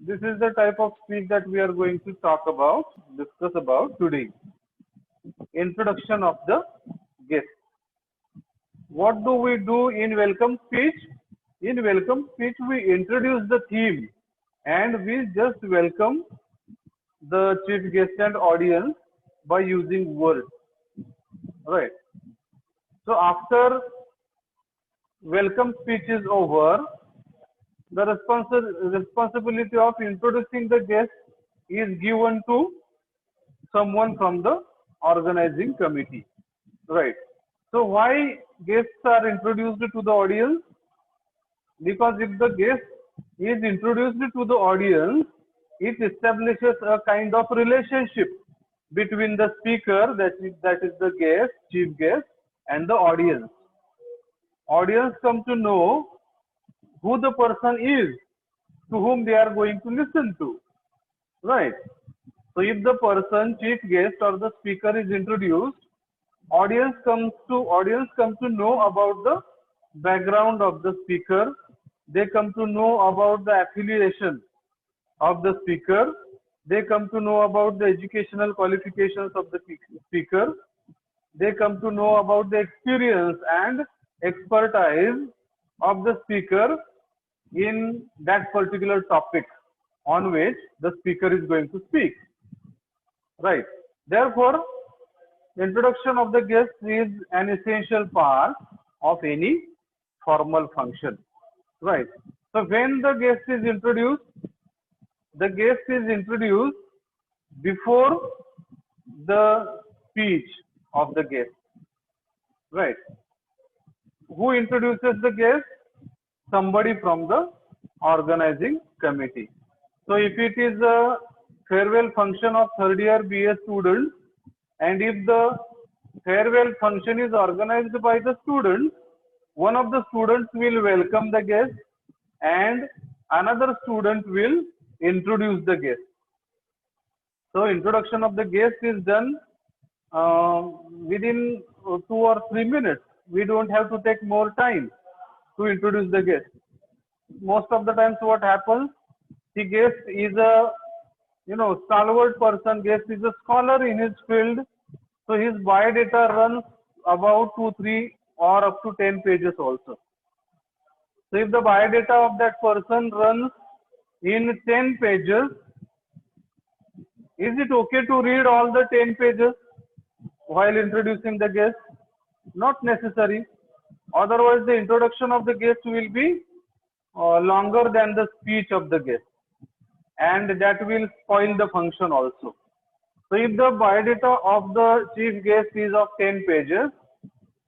this is the type of speech that we are going to discuss about today. Introduction of the guest. What do we do in welcome speech? In welcome speech, we introduce the theme and we just welcome the chief guest and audience by using words. Right. So after welcome speech is over, the responsibility of introducing the guest is given to someone from the organizing committee. Right. So why guests are introduced to the audience? Because if the guest is introduced to the audience, it establishes a kind of relationship between the speaker, that is the guest, chief guest, and the audience. Audience come to know who the person is to whom they are going to listen to. Right. So if the person, chief guest or the speaker is introduced, audience comes to know about the background of the speaker. They come to know about the affiliation of the speaker. They come to know about the educational qualifications of the speaker. They come to know about the experience and expertise of the speaker in that particular topic on which the speaker is going to speak. Right. Therefore, introduction of the guest is an essential part of any formal function. Right. So when the guest is introduced before the speech of the guest. Right. Who introduces the guest? Somebody from the organizing committee. So if it is a farewell function of third year BA students, and if the farewell function is organized by the students, one of the students will welcome the guest and another student will introduce the guest. So introduction of the guest is done within 2 or 3 minutes. We don't have to take more time to introduce the guest. Most of the times what happens, the guest is a stalwart person, guest is a scholar in his field, so his biodata runs about 2, 3 or up to 10 pages also. So if the biodata of that person runs in 10 pages, is it okay to read all the 10 pages while introducing the guest? Not necessary. Otherwise, the introduction of the guest will be longer than the speech of the guest, and that will spoil the function also. So if the biodata of the chief guest is of 10 pages,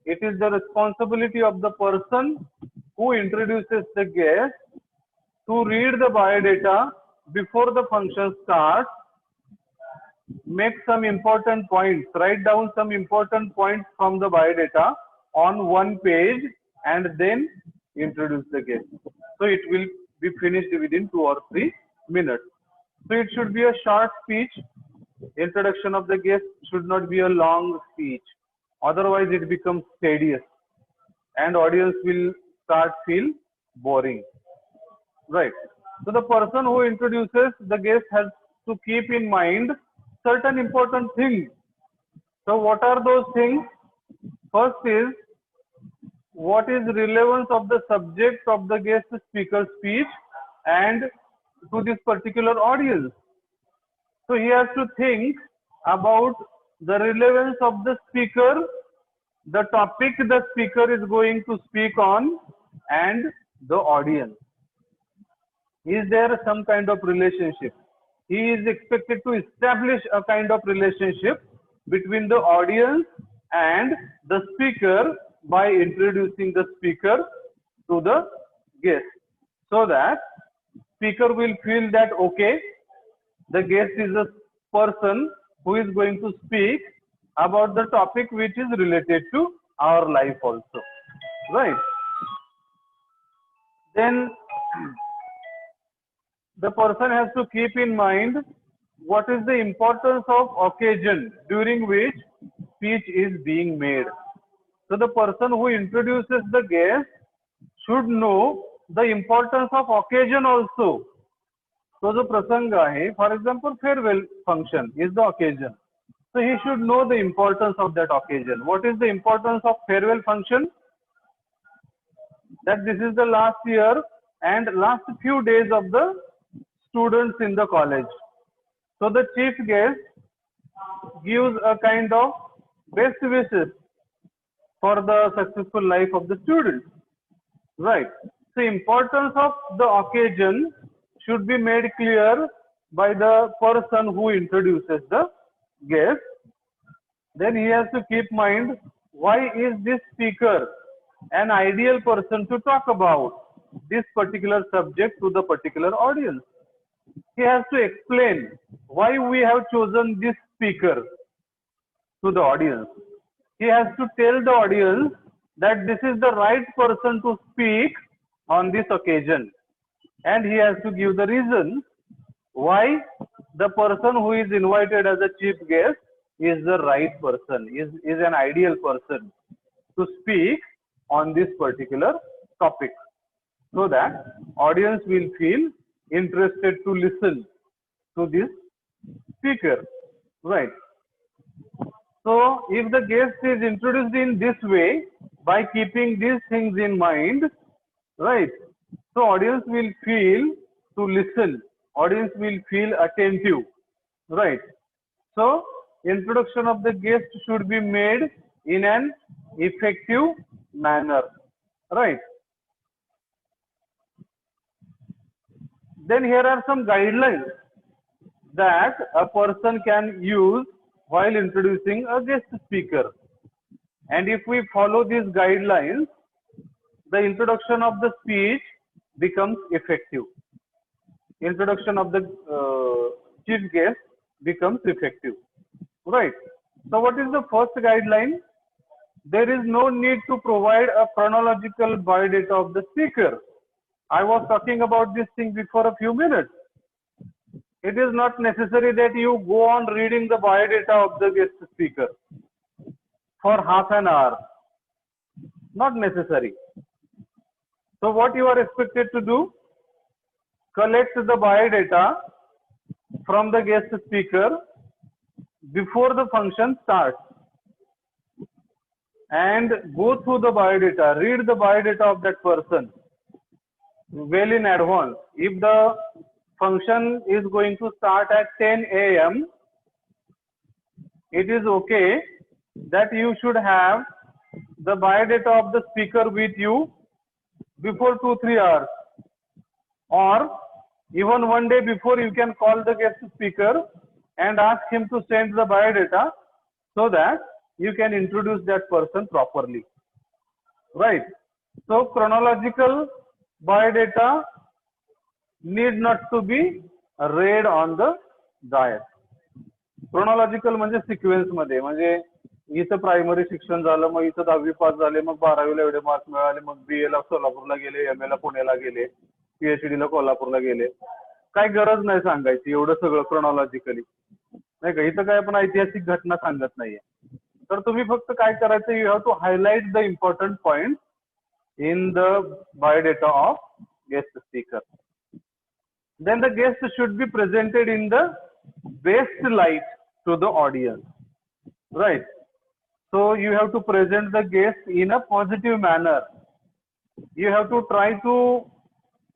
it is the responsibility of the person who introduces the guest to read the biodata before the function starts, make some important points, write down some important points from the biodata on one page, and then introduce the guest. So it will be finished within 2 or 3 minutes. So it should be a short speech. Introduction of the guest should not be a long speech. Otherwise, it becomes tedious and audience will feel boring. Right. So the person who introduces the guest has to keep in mind certain important things. So what are those things? First is, what is relevance of the subject of the guest speaker speech and to this particular audience? So he has to think about the relevance of the speaker, the topic the speaker is going to speak on, and the audience. Is there some kind of relationship? He is expected to establish a kind of relationship between the audience and the speaker by introducing the speaker to the guest, so that speaker will feel that okay, the guest is a person who is going to speak about the topic which is related to our life also. Right. Then the person has to keep in mind what is the importance of occasion during which speech is being made. So the person who introduces the guest should know the importance of occasion also. तो जो प्रसंग आहे, for example farewell function is the occasion. So he should know the importance of that occasion. What is the importance of farewell function? That this is the last year and last few days of the students in the college. So the chief guest gives a kind of best wishes for the successful life of the students. Right. So importance of the occasion should be made clear by the person who introduces the guest. Then he has to keep mind, why is this speaker an ideal person to talk about this particular subject to the particular audience. He has to explain why we have chosen this speaker to the audience. He has to tell the audience that this is the right person to speak on this occasion, and he has to give the reason why the person who is invited as a chief guest is the right person, is an ideal person to speak on this particular topic, so that audience will feel interested to listen to this speaker, right? So if the guest is introduced in this way, by keeping these things in mind, right, so audience will feel to listen, audience will feel attentive, right? So introduction of the guest should be made in an effective manner, right? Then here are some guidelines that a person can use while introducing a guest speaker. And if we follow these guidelines, the introduction of the speech becomes effective. Introduction of the chief guest becomes effective, right? So what is the first guideline? There is no need to provide a chronological biodata of the speaker. I was talking about this thing before a few minutes. It is not necessary that you go on reading the biodata of the guest speaker for half an hour. Not necessary. So what you are expected to do? Collect the biodata from the guest speaker before the function starts, and go through the biodata, read the biodata of that person well in advance. If the function is going to start at 10 a.m., it is okay that you should have the biodata of the speaker with you before 2-3 hours, or even one day before. You can call the guest speaker and ask him to send the biodata, so that you can introduce that person properly, right? So chronological biodata need not to be read on the dais. Chronological म्हणजे sequence मध्ये, म्हणजे इथं primary शिक्षण झालं, मग इथं 10वी पास झाले, मग 12वीला एवढे मार्क्स मिळाले, मग BA ला सोलापूरला गेले, MA ला पुण्याला गेले, PhD ला कोल्हापूरला गेले. काय गरज नाही सांगायची एवढं सगळं क्रोनॉलॉजिकली, नाही का? इथं काय आपण ऐतिहासिक घटना सांगत नाहीये. तर तुम्ही फक्त काय करायचं, you have to highlight the important point in the biodata of guest speaker. Then the guest should be presented in the best light to the audience, right? So you have to present the guest in a positive manner. You have to try to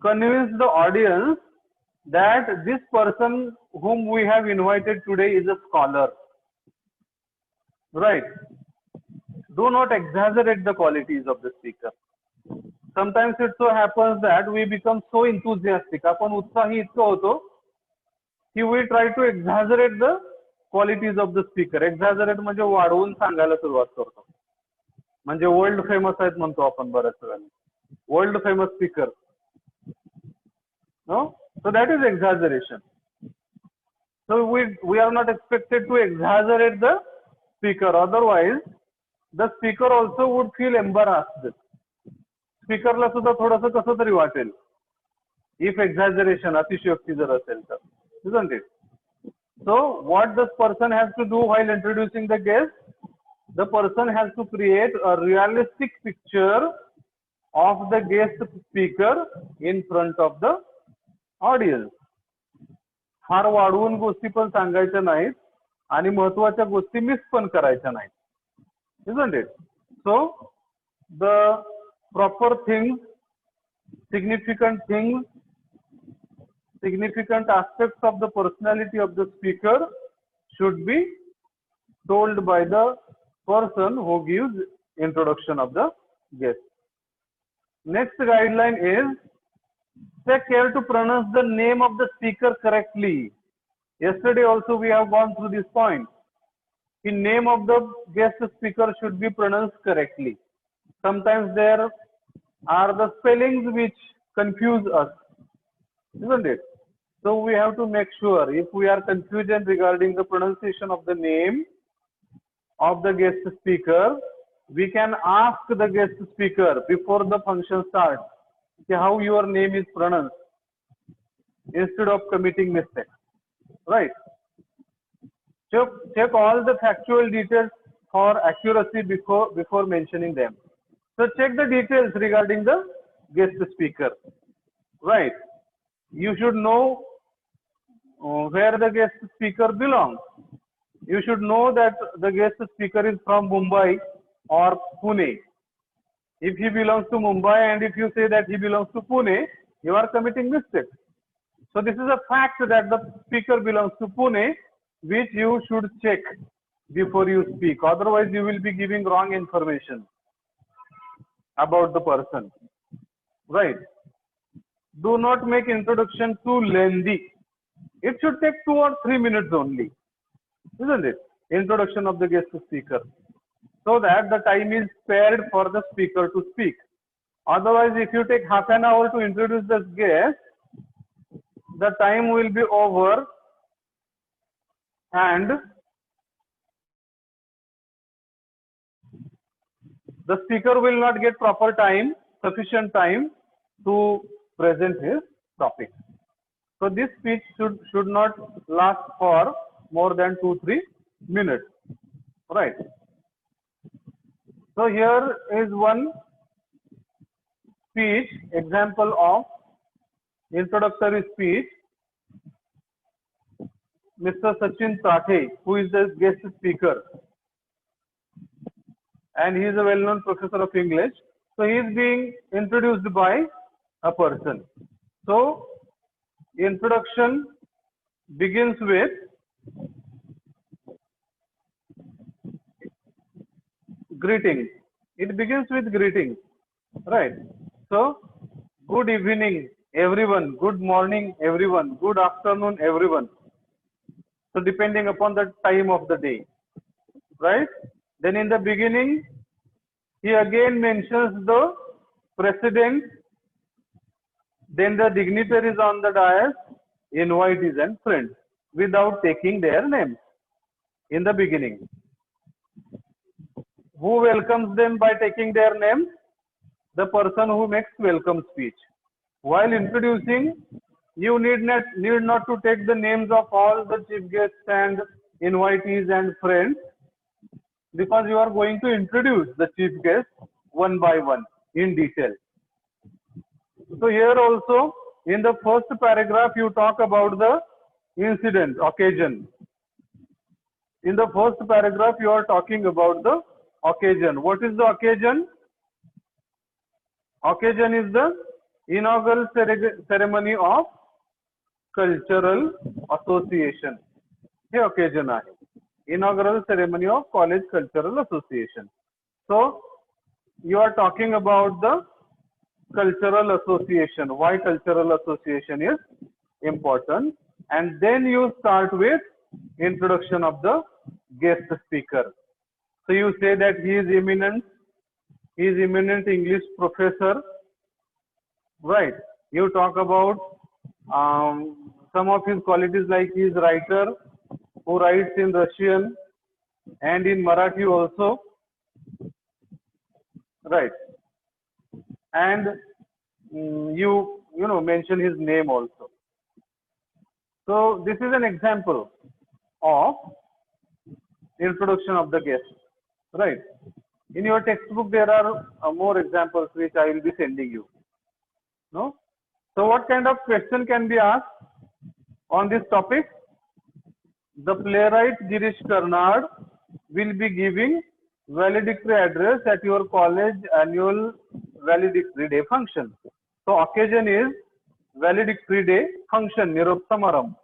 convince the audience that this person whom we have invited today is a scholar, right? Do not exaggerate the qualities of the speaker. Sometimes it so happens that we become so enthusiastic, आपण उत्साही इतकं होतो की we try to exaggerate the qualities of the speaker. Exaggerate म्हणजे वाढवून सांगायला सुरुवात करतो, म्हणजे वर्ल्ड फेमस आहेत म्हणतो आपण बऱ्याच वेळेला, world famous speaker. No, so that is exaggeration. So we are not expected to exaggerate the speaker, otherwise the speaker also would feel embarrassed. स्पीकरला सुद्धा थोडंसं कसं तरी वाटेल इफ एक्झॅजरेशन, अतिशयोक्ती जर असेल तर, isn't it? So what this person has to do while introducing the guest? The person has to create a realistic picture of the guest speaker in front of the audience. फार वाढवून गोष्टी पण सांगायच्या नाहीत आणि महत्वाच्या गोष्टी मिस पण करायच्या नाहीत. Isn't it? So the proper things, significant aspects of the personality of the speaker should be told by the person who gives introduction of the guest. Next guideline is take care to pronounce the name of the speaker correctly. Yesterday also we have gone through this point. The name of the guest speaker should be pronounced correctly. Sometimes there are the spellings which confuse us, isn't it? So we have to make sure if we are confused regarding the pronunciation of the name of the guest speaker, we can ask the guest speaker before the function starts how your name is pronounced instead of committing mistakes, right? Check all the factual details for accuracy before mentioning them. So check the details regarding the guest speaker, right? You should know where the guest speaker belongs. You should know that the guest speaker is from Mumbai or Pune. If he belongs to Mumbai and if you say that he belongs to Pune, you are committing mistakes. So this is a fact that the speaker belongs to Pune, which you should check before you speak. Otherwise, you will be giving wrong information about the person, right? Do not make introduction too lengthy. It should take 2 or 3 minutes only, isn't it? Introduction of the guest speaker, so that the time is spared for the speaker to speak. Otherwise, if you take half an hour to introduce the guest, the time will be over and the speaker will not get proper time, sufficient time to present his topic. So this speech should not last for more than 2-3 minutes, right? So here is one speech, example of introductory speech. Mr. Sachin Tathe, who is the guest speaker, and he is a well-known professor of English. So he is being introduced by a person. So introduction begins with greetings. It begins with greetings, right? So good evening, everyone. Good morning, everyone. Good afternoon, everyone. So depending upon the time of the day, right? Then in the beginning, he again mentions the president, then the dignitaries on the dais, invitees and friends, without taking their names in the beginning. Who welcomes them by taking their names? The person who makes welcome speech. While introducing, you need not to take the names of all the chief guests and invitees and friends, because you are going to introduce the chief guest one by one in detail. So here also in the first paragraph you talk about the incident, occasion. In the first paragraph you are talking about the occasion. What is the occasion? Occasion is the inaugural ceremony of cultural association. Hey occasion आहे. Inaugural ceremony of college cultural association. So you are talking about the cultural association. Why cultural association is important, and then you start with introduction of the guest speaker. So you say that he is eminent English professor, right? You talk about some of his qualities, like he is writer who writes in Russian and in Marathi also, right? And you mention his name also. So this is an example of introduction of the guest, right? In your textbook there are more examples which I will be sending you. No? So what kind of question can be asked on this topic. The playwright Girish Karnad will be giving valedictory address at your college annual valedictory day function. So occasion is valedictory day function, Nirop Samaram,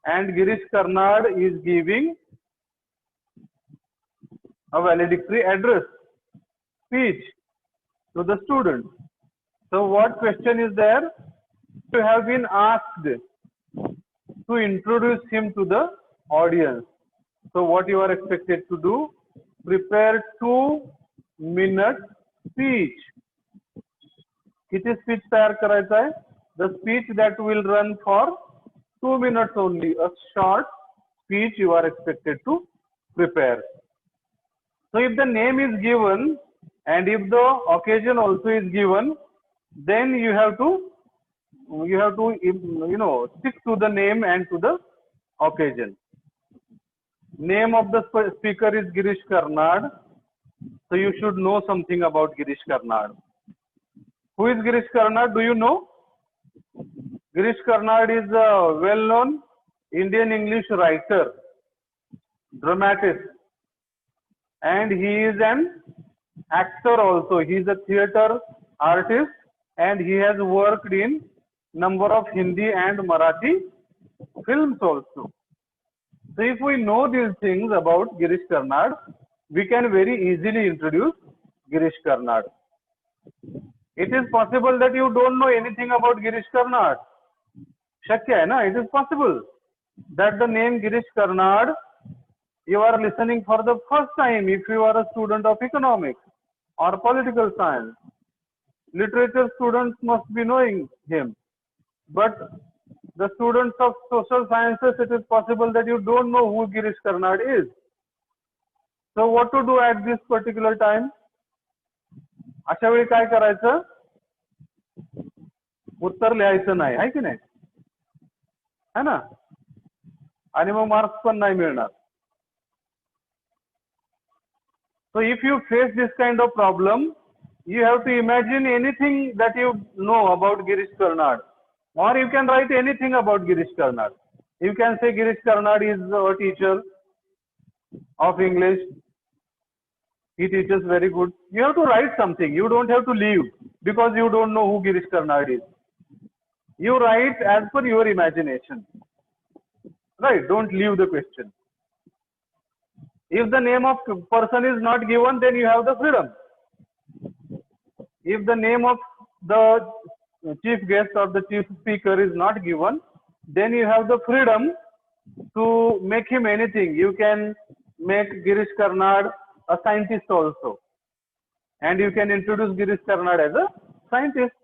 and Girish Karnad is giving a valedictory address speech to the students. So what question is there? You have been asked to introduce him to the audience. So what you are expected to do? Prepare 2-minute speech. किती speech तयार करायचा आहे? The speech that will run for 2 minutes only. A short speech you are expected to prepare. So if the name is given and if the occasion also is given, then you have to stick to the name and to the occasion. Name of the speaker is Girish Karnad. So you should know something about Girish Karnad. Who is Girish Karnad? Do you know? Girish Karnad is a well-known Indian English writer, dramatist, and he is an actor also. He is a theatre artist and he has worked in number of Hindi and Marathi films also. So if we know these things about Girish Karnad, we can very easily introduce Girish Karnad. It is possible that you don't know anything about Girish Karnad. Shakya hai na? It is possible that the name Girish Karnad you are listening for the first time if you are a student of economics or political science. Literature students must be knowing him. But the students of social sciences, it is possible that you don't know who Girish Karnad is. So what to do at this particular time? अशा वेळी काय करायचं? उत्तर लिहायचं नाही, आहे की नाही? है ना? आणि मग मार्क्स पण नाही मिळणार. So if you face this kind of problem, you have to imagine anything that you know about Girish Karnad, or you can write anything about Girish Karnad. You can say Girish Karnad is a teacher of English. He teaches very good. You have to write something. You don't have to leave because you don't know who Girish Karnad is. You write as per your imagination. Right? Don't leave the question. If the name of person is not given, then you have the freedom. If the name of the chief guest or the chief speaker is not given, then you have the freedom to make him anything. You can make Girish Karnad a scientist also. And you can introduce Girish Karnad as a scientist.